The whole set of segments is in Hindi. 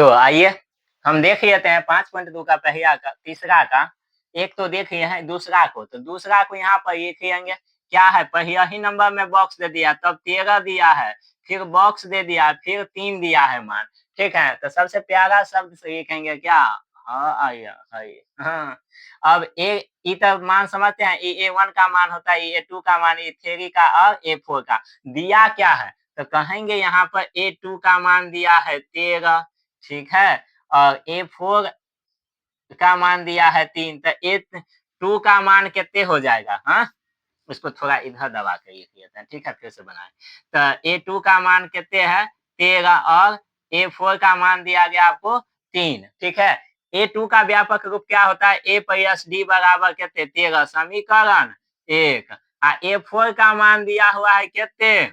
तो आइए हम देख लेते हैं 5.2 का पहिया का तीसरा का। एक तो देख लिए हैं दूसरा को, तो दूसरा को यहाँ पर लिख लेंगे। क्या है, पहिया ही नंबर में बॉक्स दे दिया, तब 13 दिया है, फिर बॉक्स दे दिया, फिर 3 दिया है मान। ठीक है, तो सबसे प्यारा शब्द से लिखेंगे क्या, हाँ आइया आइए हाँ। अब ए तब मान समझते हैं, A1 का मान होता है, A2 का मान, A3 का और A4 का। दिया क्या है, तो कहेंगे यहाँ पर A2 का मान दिया है 13, ठीक है, और A4 का मान दिया है 3, तो A2 का मान कितने हो जाएगा, हाँ उसको थोड़ा इधर दबा के लिख लेते हैं, ठीक है, फिर से बनाए। तो A2 का मान कितने है 13, और A4 का मान दिया गया आपको 3, ठीक है। A2 का व्यापक रूप क्या होता है, A प्लस D बराबर कितने 13, समीकरण 1। A4 का मान दिया हुआ है कितने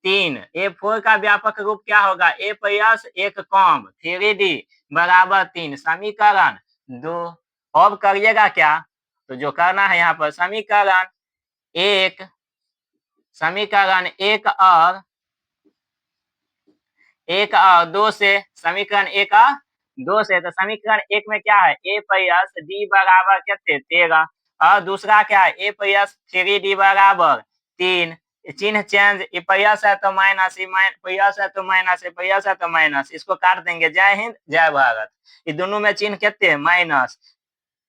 3, A4 का व्यापक रूप क्या होगा, A प्लस 1 कॉम 3D बराबर 3, समीकरण 2। अब करिएगा क्या, तो जो करना है यहाँ पर समीकरण एक और 2 से, समीकरण 1 और 2 से, तो समीकरण 1 में क्या है, A प्लस D बराबर कितने 13, और दूसरा क्या है, A प्लस 3D बराबर 3। चिन्ह चेंज, प्लस है तो माइनस, प्लस है तो माइनस, प्लस है तो माइनस, इसको काट देंगे। जय हिंद जय भारत। ये दोनों में चिन्ह कितने माइनस,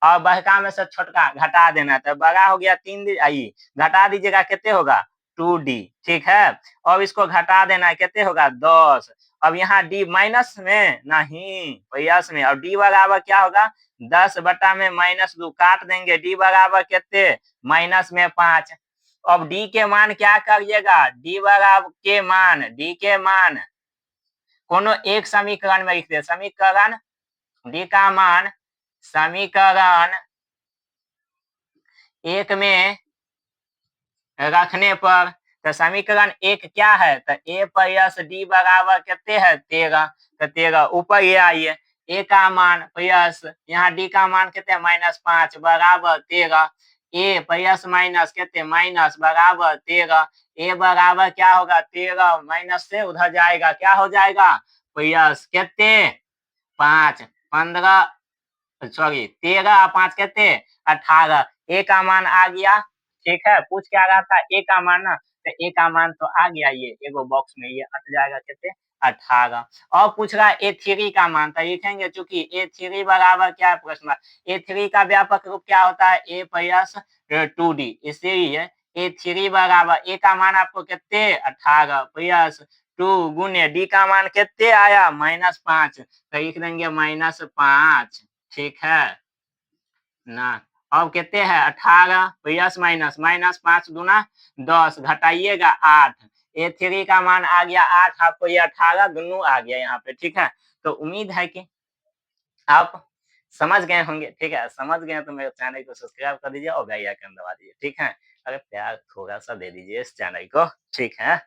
और बड़का में से छोटका घटा देना, तो बड़ा हो गया 3D, आइए घटा दीजिएगा कितने होगा 2D, ठीक है। अब इसको घटा देना है, कितने होगा 10। अब यहाँ D माइनस में नहीं प्लस में, और D बराबर क्या होगा 10 बटा में -2, काट देंगे। D बराबर कितने -5। अब D के मान क्या करिएगा, D बराबर D के मान कोनो एक समीकरण में लिख दे, समीकरण D का मान समीकरण 1 में रखने पर, तो समीकरण 1 क्या है, तो A प्लस D बराबर कितने है 13, तो 13 ऊपर ये आइए, A का मान प्लस यहाँ D का मान कितने -5 बराबर 13, A प्लस माइनस कितने माइनस बराबर 13, A बराबर क्या होगा 13, माइनस से उधर जाएगा, क्या हो जाएगा प्लस कितने 5, 15 सॉरी 13 और 5 कितने 18, A का मान आ गया, ठीक है। पूछ क्या रहा था A का मान ना, तो A का मान तो आ गया, ये एगो बॉक्स में ये अट जाएगा कितने 18। और पूछ रहा है A3 का मान, तो लिखेंगे चूंकि A3 बराबर क्या है प्रश्न, A3 का व्यापक रूप क्या होता है A प्लस 2D, इसीलिए A3 बराबर A का मान आपको कितने 18 प्लस 2 गुने D का मान कितने आया -5, तो लिख देंगे -5, ठीक है ना। अब कितने हैं 18 प्लस माइनस, -5 दूना 10, घटाइएगा 8, A3 का मान आ गया 8, आपको ये 18 दोनों आ गया यहाँ पे, ठीक है। तो उम्मीद है कि आप समझ गए होंगे, ठीक है। समझ गए तो मेरे चैनल को सब्सक्राइब कर दीजिए और बेल आइकन दबा दीजिए, ठीक है। अरे प्यार थोड़ा सा दे दीजिए इस चैनल को, ठीक है।